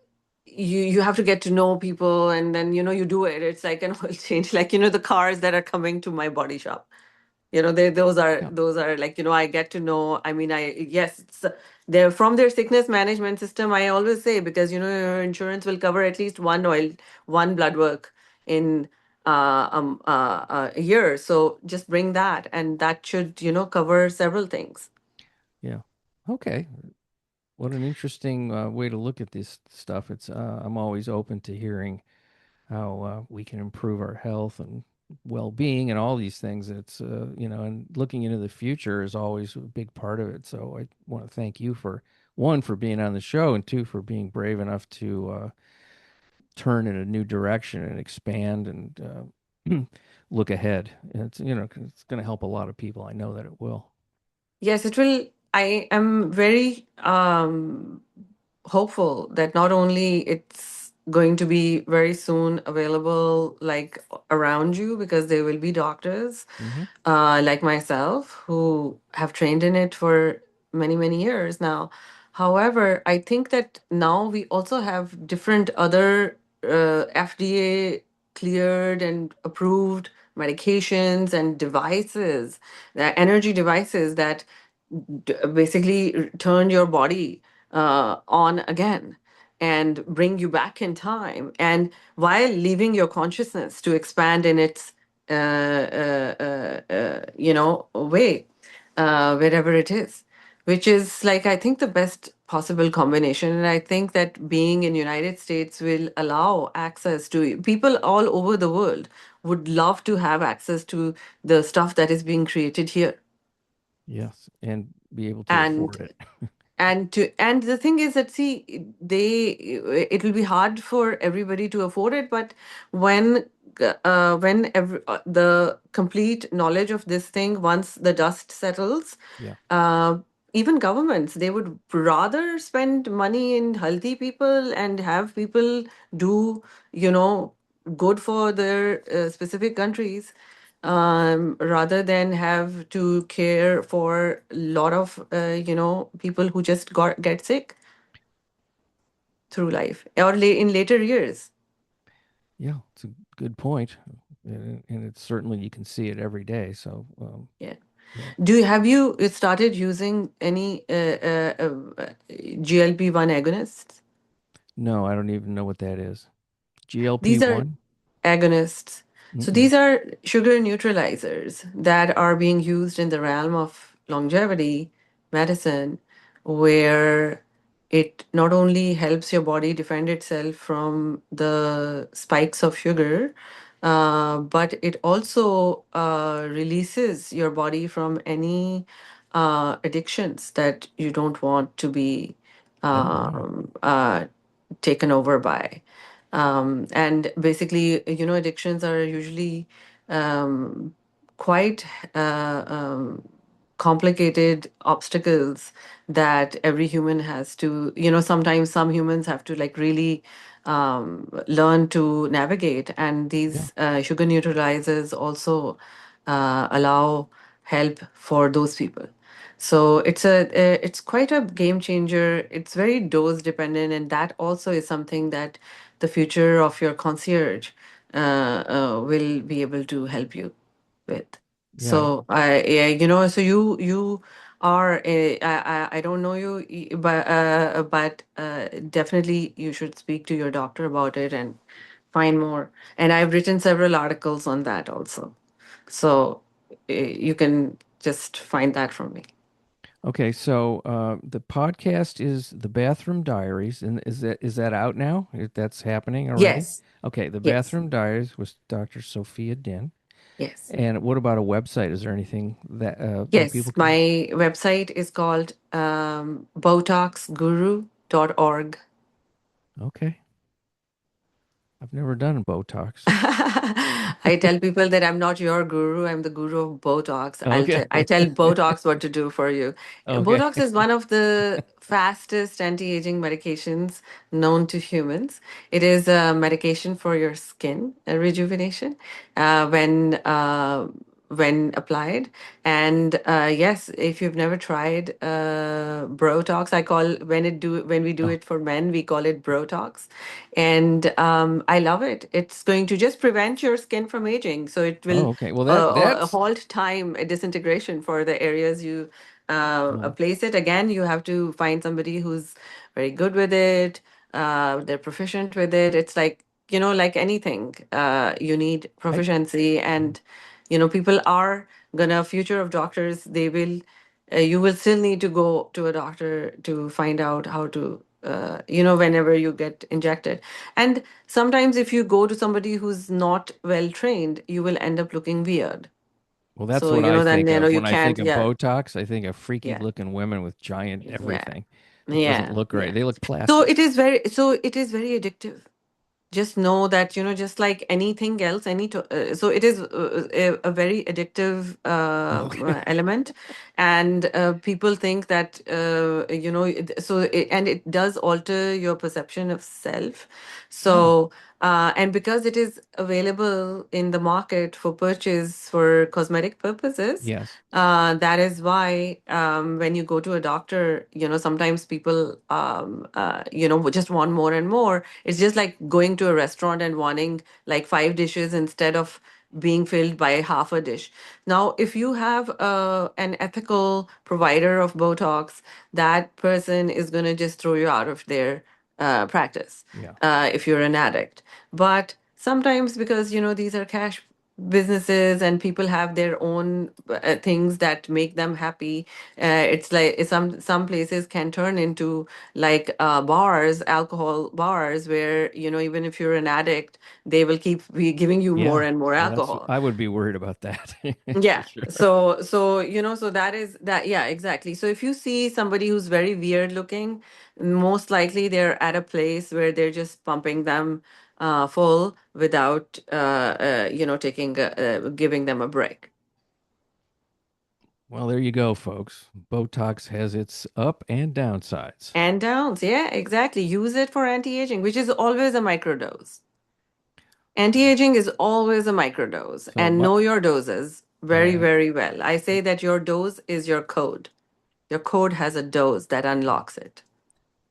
you have to get to know people and then you do it. It's like an oil change, like the cars that are coming to my body shop. They, Yeah. those are like, I get to know. I mean, yes, they're from their sickness management system. I always say, because your insurance will cover at least one blood work in a year. So just bring that, and that should cover several things. Yeah. Okay. What an interesting way to look at this stuff. I'm always open to hearing how we can improve our health and well-being and all these things. And looking into the future is always a big part of it. So I want to thank you for one, for being on the show, and two, for being brave enough to turn in a new direction and expand and look ahead. And it's going to help a lot of people. I know that it will. Yes, it will. I am very hopeful that not only it's going to be very soon available like around you, because there will be doctors Hmm. like myself who have trained in it for many, many years now. However, I think that now we also have different other FDA cleared and approved medications and devices, energy devices that basically turn your body on again and bring you back in time, and while leaving your consciousness to expand in its way, wherever it is, which is like, I think, the best possible combination. And I think that being in United States will allow access to people all over the world would love to have access to the stuff that is being created here. Yes, and be able to and afford it. and the thing is that, see, it will be hard for everybody to afford it, but the complete knowledge of this thing, once the dust settles, Yeah. uh, even governments, they would rather spend money in healthy people and have people do you know good for their specific countries, rather than have to care for a lot of people who just get sick through life or in later years. Yeah, it's a good point. And it's certainly, you can see it every day. So, Yeah. yeah. Have you started using any GLP-1 agonists? No, I don't even know what that is. GLP These are 1? agonists. So Mm-mm. these are sugar neutralizers that are being used in the realm of longevity medicine, where it not only helps your body defend itself from the spikes of sugar, but it also releases your body from any addictions that you don't want to be Oh, wow. um, uh, taken over by. And basically, addictions are usually um, quite complicated obstacles that every human has to, sometimes some humans have to like really learn to navigate. And Yeah. these sugar neutralizers also allow help for those people. So it's quite a game changer. It's very dose dependent, and that also is something that the future of your concierge will be able to help you with. Yeah. So yeah, so you are I don't know you, but definitely you should speak to your doctor about it and find more. And I've written several articles on that also. So you can just find that from me. Okay, so the podcast is The Bathroom Diaries, and is that out now? That's happening already? Yes. Okay, The Yes. Bathroom Diaries with Dr. Sophia Din. Yes. And what about a website? Is there anything that Yes. people can? My website is called BotoxGuru.org. Okay, I've never done Botox. I tell people that I'm not your guru. I'm the guru of Botox. Okay, I tell Botox what to do for you. okay. Botox is one of the fastest anti-aging medications known to humans. It is a medication for your skin rejuvenation when applied. And yes, if you've never tried Brotox, I call when we do Oh, it for men, we call it Brotox, and I love it. It's going to just prevent your skin from aging, so it will okay. Well, that's halt time disintegration for the areas you oh, place it. Again, you have to find somebody who's very good with it. They're proficient with it. It's like, like anything, you need I proficiency. And people are gonna, future of doctors, they will you will still need to go to a doctor to find out how to whenever you get injected. And sometimes if you go to somebody who's not well trained, you will end up looking weird. well, that's So what I then think of you when I think can't. of Yeah. Botox. I think of freaky Yeah. looking women with giant Yeah. everything. It doesn't Yeah. look right. Yeah. They look So plastic. it is very addictive. Just know that, just like anything else, so it is a very addictive Okay. element. And people think that and it does alter your perception of self. Oh, So and because it is available in the market for purchase for cosmetic purposes, yes. that is why when you go to a doctor, sometimes people just want more and more. It's just like going to a restaurant and wanting like 5 dishes instead of being filled by half a dish. Now, if you have an ethical provider of Botox, that person is going to just throw you out of their practice Yeah. if you're an addict. But sometimes, because these are cash businesses and people have their own things that make them happy, it's like some places can turn into like bars, alcohol bars, where even if you're an addict, they will keep giving you more Yeah. and more Well, that's alcohol. I would be worried about that for Yeah. sure. So that is that. Yeah, exactly. So if you see somebody who's very weird looking, most likely they're at a place where they're just pumping them full without, giving them a break. Well, there you go, folks. Botox has its up and downsides. And downs. Yeah, exactly. Use it for anti-aging, which is always a microdose. Anti-aging is always a microdose, So, and my, know your doses very, yeah. very well. I say that your dose is your code. Your code has a dose that unlocks it.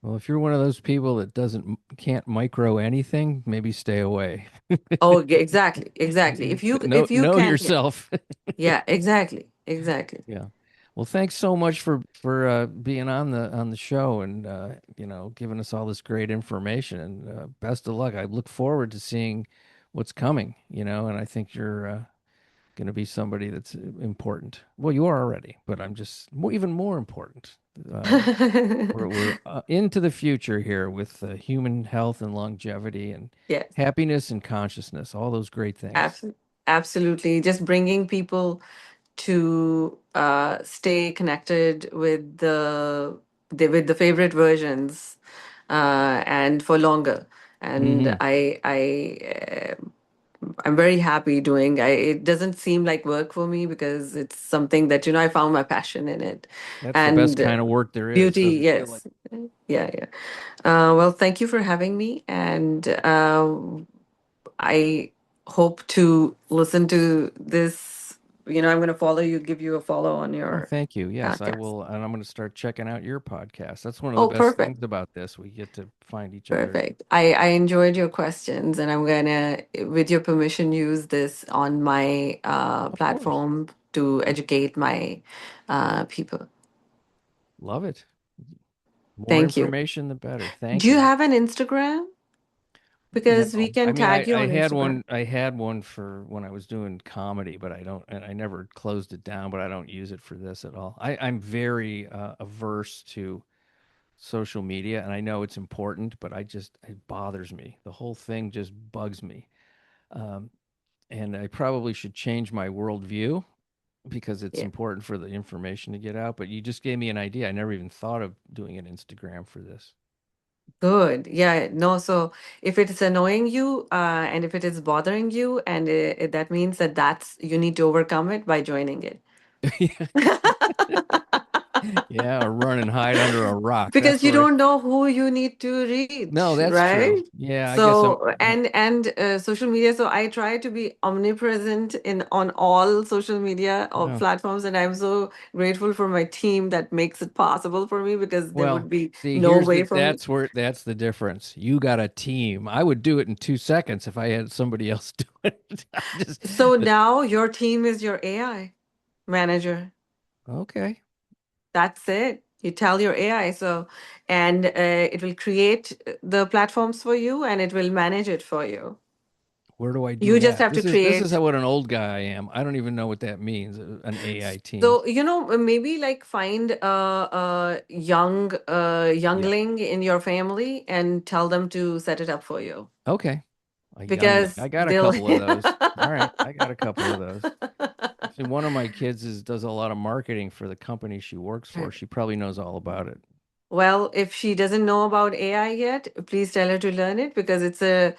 Well, if you're one of those people that doesn't can't micro anything, maybe stay away. Oh, exactly, exactly. If you Know can't, yeah, yourself. yeah, exactly, exactly. Yeah. Well, thanks so much for being on the show and giving us all this great information and best of luck. I look forward to seeing what's coming, and I think you're going to be somebody that's important. Well, you are already, but I'm just even more important. Uh, we're into the future here with human health and longevity and Yes, happiness and consciousness, all those great things. absolutely. Just bringing people to stay connected with with the favorite versions and for longer. And Hmm. I'm very happy doing. It doesn't seem like work for me because it's something that I found my passion in it, That's the best and kind of work there is. beauty. Doesn't feel like Yes, yeah, yeah. Well, thank you for having me, and I hope to listen to this. I'm going to follow you, give you a follow on Oh, your thank you. Yes, I podcast. will. And I'm going to start checking out your podcast. That's one of the Oh, best perfect. things about this. We get to find each other. Perfect. I enjoyed your questions, and I'm gonna, with your permission, use this on my Of course. platform to educate my people. Love it. More Thank you. information, the better. Do Thank you you. have an Instagram? No, Because we I can mean, tag you I on had Instagram. one. I had one for when I was doing comedy, but I don't, and I never closed it down. But I don't use it for this at all. I'm very averse to social media, and I know it's important, but it bothers me. The whole thing just bugs me, um, and I probably should change my worldview because it's Yeah. important for the information to get out. But you just gave me an idea. I never even thought of doing an Instagram for this. Good. Yeah. No, so if it is annoying you, and if it is bothering you, and that means that's you need to overcome it by joining it. Yeah, or run and hide under a rock. Because That's you where I. don't know who you need to No, reach, that's right? true. Yeah, I guess I'm. So and social media, so I try to be omnipresent in on all social media or No. platforms, and I'm so grateful for my team that makes it possible for me, because there Well, would be see, no way for me. that's the difference. You got a team. I would do it in 2 seconds if I had somebody else do it. I just So the, now your team is your AI manager. okay. That's it. You tell your AI, so, and it will create the platforms for you, and it will manage it for you. Where do I do You just that? have to This is create. how what an old guy I am. I don't even know what that means. An AI team. So, maybe like find a Yeah. youngling in your family and tell them to set it up for you, Okay. A youngling. because I got a they'll. couple of those. All right. I got a couple of those. Actually, one of my kids does a lot of marketing for the company she works for. She probably knows all about it. Well, if she doesn't know about AI yet, please tell her to learn it, because it's a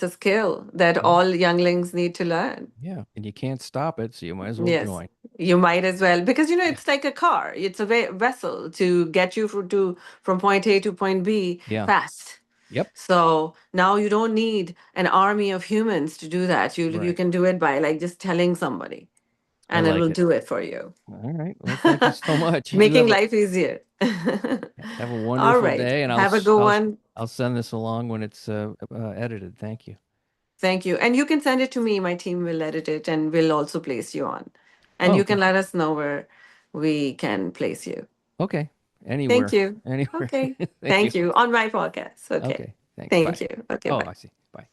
skill that Yeah. all younglings need to learn. Yeah. And you can't stop it, so you might as well Yes, join. you might as well, because Yeah. it's like a car. It's a vessel to get you from point A to point B Yeah. fast. Yep. So now you don't need an army of humans to do that. You Right. can do it by like just telling somebody, I and it like will it. do it for you, All right. Well, thank you so much. You making life easier. have a All wonderful right. day, and Have a good one. I'll send this along when it's edited. Thank you. Thank you. And you can send it to me. My team will edit it, and we'll also place you on. And Oh, you okay. can let us know where we can place you. Okay. Thank Anywhere. you. Anywhere. Okay. Thank you. Thank you. On my podcast. Okay. Okay. Thanks. Thank Bye. you. Okay. Oh, Bye. I see. Bye.